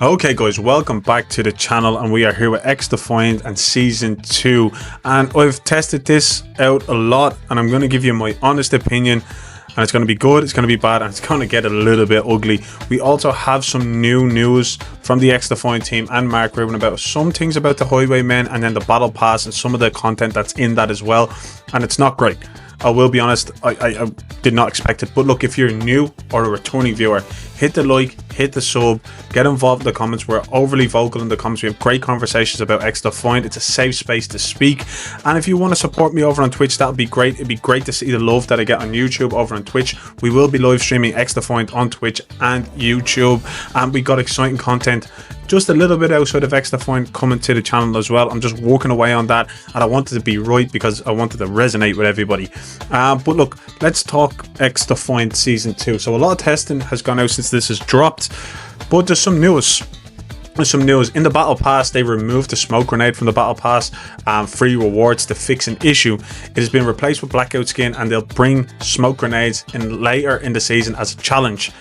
Okay guys, welcome back to the channel, and we are here with XDefiant and season 2, and I've tested this out a lot and I'm going to give you my honest opinion, and it's going to be good, it's going to be bad, and it's going to get a little bit ugly. We also have some new news from the XDefiant team and Mark Rubin about some things about the Highwaymen and then the battle pass and some of the content that's in that as well, and it's not great. I will be honest, I did not expect it. But look, if you're new or a returning viewer, hit the like, hit the sub, get involved in the comments. We're overly vocal in the comments. We have great conversations about XDefiant. It's a safe space to speak. And if you want to support me over on Twitch, that would be great. It'd be great to see the love that I get on YouTube over on Twitch. We will be live streaming XDefiant on Twitch and YouTube. And we got exciting content just a little bit outside of XDefiant coming to the channel as well. I'm just working away on that, and I wanted to be right because I wanted to resonate with everybody. But look, let's talk XDefiant season 2. So a lot of testing has gone out since this is dropped, but there's some news. In the battle pass. They removed the smoke grenade from the battle pass, free rewards to fix an issue. It has been replaced with blackout skin, and they'll bring smoke grenades in later in the season as a challenge.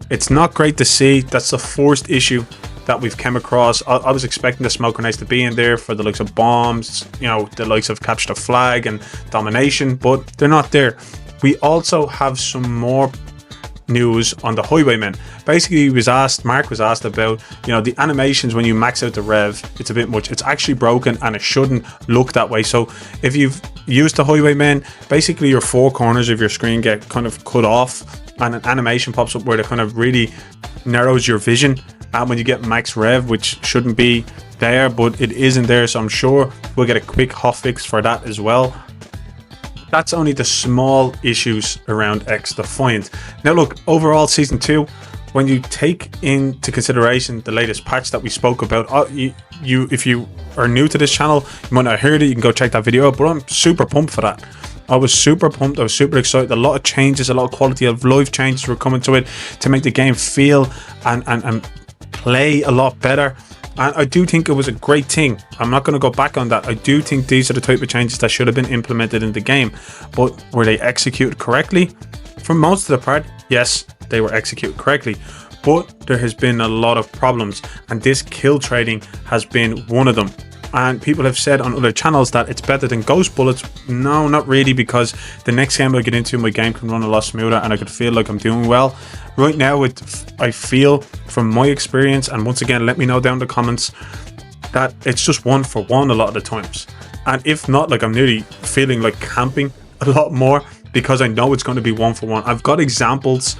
It's not great to see. That's the first issue that we've come across. I was expecting the smoke grenades to be in there for the likes of bombs, you know, the likes of capture the flag and domination, but they're not there. We also have some more news on the Highwaymen. Basically, Mark was asked about, you know, the animations when you max out the rev. It's a bit much. It's actually broken and it shouldn't look that way. So if you've used the Highwaymen, basically your four corners of your screen get kind of cut off and an animation pops up where it kind of really narrows your vision. And when you get max rev, which shouldn't be there, but it isn't there, so I'm sure we'll get a quick hotfix for that as well. That's only the small issues around XDefiant. Now look, overall season 2, when you take into consideration the latest patch that we spoke about, if you are new to this channel, you might not have heard it, you can go check that video out, but I'm super pumped for that. I was super pumped, I was super excited. A lot of changes, a lot of quality of life changes were coming to it to make the game feel and play a lot better, and I do think it was a great thing. I'm not going to go back on that. I do think these are the type of changes that should have been implemented in the game, but were they executed correctly? For most of the part, yes, they were executed correctly, but there has been a lot of problems, and this kill trading has been one of them. And people have said on other channels that it's better than ghost bullets. No, not really, because the next game I get into, my game can run a lot smoother and I could feel like I'm doing well. Right now, I feel from my experience, and once again, let me know down in the comments, that it's just 1 for 1 a lot of the times. And if not, like, I'm nearly feeling like camping a lot more because I know it's going to be 1 for 1. I've got examples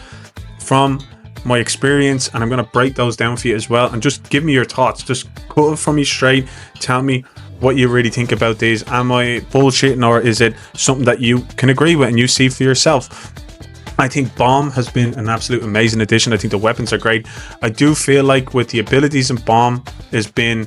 from my experience, and I'm going to break those down for you as well, and just give me your thoughts. Just cut it from me straight. Tell me what you really think about these. Am I bullshitting, or is it something that you can agree with and you see for yourself? I think Bomb has been an absolute amazing addition. I think the weapons are great. I do feel like with the abilities in Bomb has been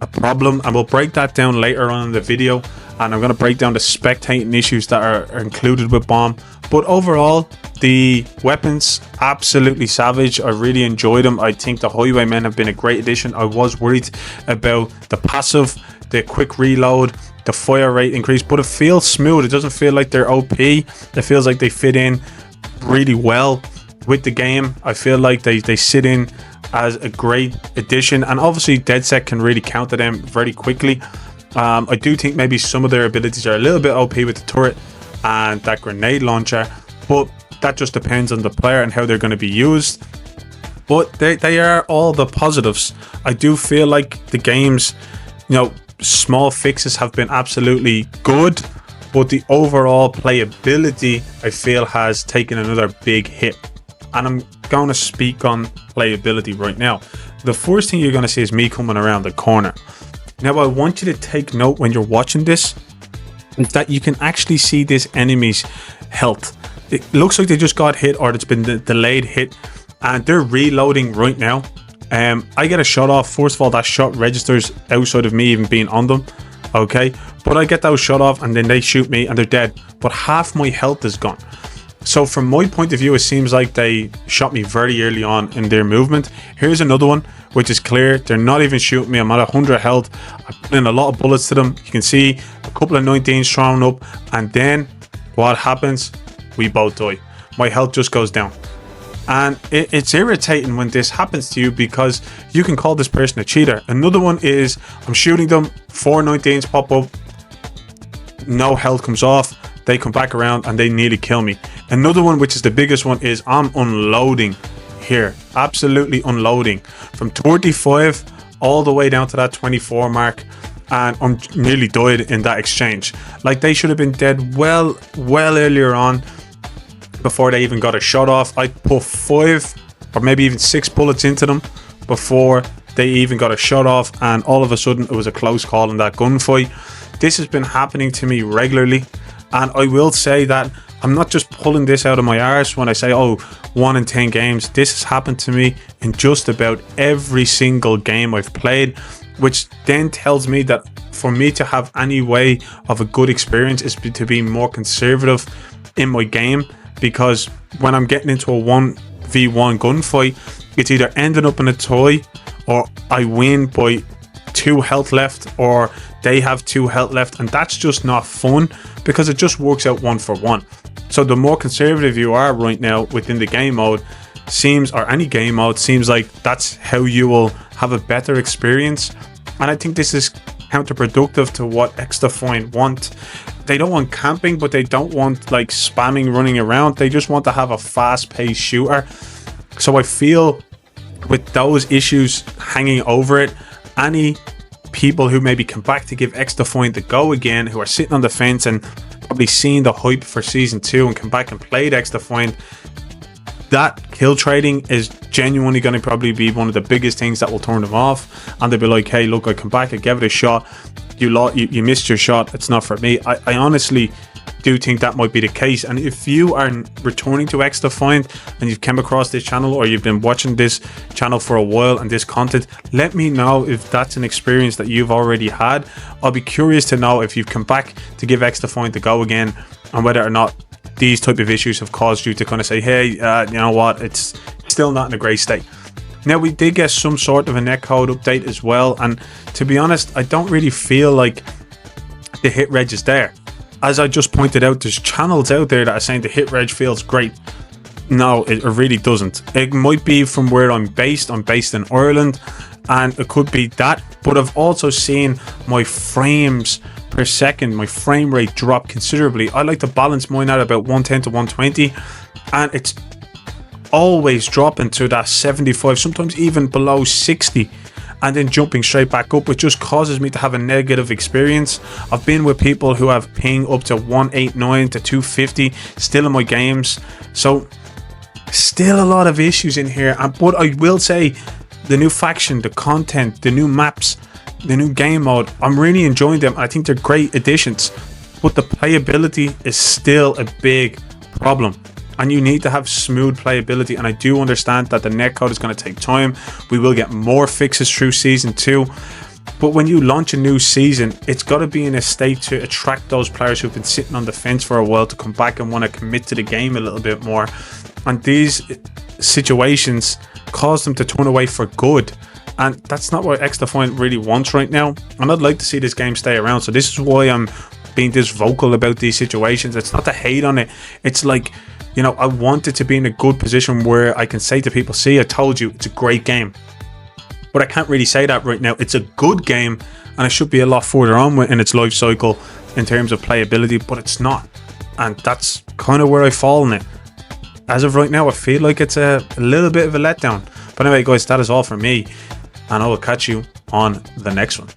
a problem, and we'll break that down later on in the video, and I'm going to break down the spectating issues that are included with Bomb. But overall, the weapons, absolutely savage. I really enjoyed them. I think the Highwaymen have been a great addition. I was worried about the passive, the quick reload, the fire rate increase, but it feels smooth. It doesn't feel like they're OP. It feels like they fit in really well with the game. I feel like they sit in as a great addition, and obviously DeadSec can really counter them very quickly. I do think maybe some of their abilities are a little bit OP with the turret and that grenade launcher, but that just depends on the player and how they're going to be used. But they are all the positives. I do feel like the game's, you know, small fixes have been absolutely good, but the overall playability, I feel, has taken another big hit. And I'm going to speak on playability right now. The first thing you're going to see is me coming around the corner. Now, I want you to take note when you're watching this, that you can actually see this enemy's health. It looks like they just got hit, or it's been the delayed hit, and they're reloading right now. I get a shot off. First of all, that shot registers outside of me even being on them, okay? But I get those shot off, and then they shoot me and they're dead, but half my health is gone. So from my point of view, it seems like they shot me very early on in their movement. Here's another one, which is clear. They're not even shooting me. I'm at 100 health. I put in a lot of bullets to them. You can see a couple of 19s thrown up, and then what happens? We both die. My health just goes down. And it's irritating when this happens to you because you can call this person a cheater. Another one is I'm shooting them, 419s pop up, no health comes off, they come back around and they nearly kill me. Another one, which is the biggest one, is I'm unloading here, absolutely unloading from 35 all the way down to that 24 mark, and I'm nearly died in that exchange. Like, they should have been dead well earlier on before they even got a shot off. I put 5 or maybe even 6 bullets into them before they even got a shot off, and all of a sudden it was a close call in that gunfight. This has been happening to me regularly, and I will say that I'm not just pulling this out of my arse when I say, oh, 1 in 10 games. This has happened to me in just about every single game I've played, which then tells me that for me to have any way of a good experience is to be more conservative in my game, because when I'm getting into a 1v1 gunfight, it's either ending up in a tie, or I win by 2 health left, or they have 2 health left, and that's just not fun because it just works out 1 for 1. So the more conservative you are right now within the game mode seems, or any game mode, seems like that's how you will have a better experience. And I think this is counterproductive to what XDefiant want. They don't want camping, but they don't want like spamming running around. They just want to have a fast-paced shooter. So I feel with those issues hanging over it, any people who maybe come back to give XDefiant the go again, who are sitting on the fence and probably seeing the hype for season 2 and come back and played XDefiant, that kill trading is genuinely going to probably be one of the biggest things that will turn them off, and they'll be like, hey, look, I come back, I gave it a shot, you missed your shot, it's not for me. I honestly do think that might be the case. And if you are returning to XDefiant and you've come across this channel, or you've been watching this channel for a while and this content, let me know if that's an experience that you've already had. I'll be curious to know if you've come back to give XDefiant a go again, and whether or not these type of issues have caused you to kind of say, hey, you know what, it's still not in a great state. Now, we did get some sort of a netcode update as well, and to be honest, I don't really feel like the hit reg is there. As I just pointed out, there's channels out there that are saying the hit reg feels great. No, it really doesn't. It might be from where I'm based. I'm based in Ireland, and it could be that, but I've also seen my frames per second, my frame rate drop considerably. I like to balance mine at about 110 to 120, and it's always dropping to that 75, sometimes even below 60, and then jumping straight back up, which just causes me to have a negative experience. I've been with people who have ping up to 189 to 250 still in my games, so still a lot of issues in here. But I will say, the new faction, the content, the new maps, the new game mode, I'm really enjoying them. I think they're great additions, but the playability is still a big problem, and you need to have smooth playability. And I do understand that the netcode is going to take time. We will get more fixes through season 2, but when you launch a new season, it's got to be in a state to attract those players who've been sitting on the fence for a while to come back and want to commit to the game a little bit more. And these situations cause them to turn away for good, and that's not what XDefiant really wants right now. And I'd like to see this game stay around, so this is why I'm being this vocal about these situations. It's not to hate on it, it's like, you know, I want it to be in a good position where I can say to people, see, I told you, it's a great game. But I can't really say that right now. It's a good game, and it should be a lot further on in its life cycle in terms of playability, but it's not, and that's kind of where I fall in it. As of right now, I feel like it's a little bit of a letdown. But anyway, guys, that is all from me, and I will catch you on the next one.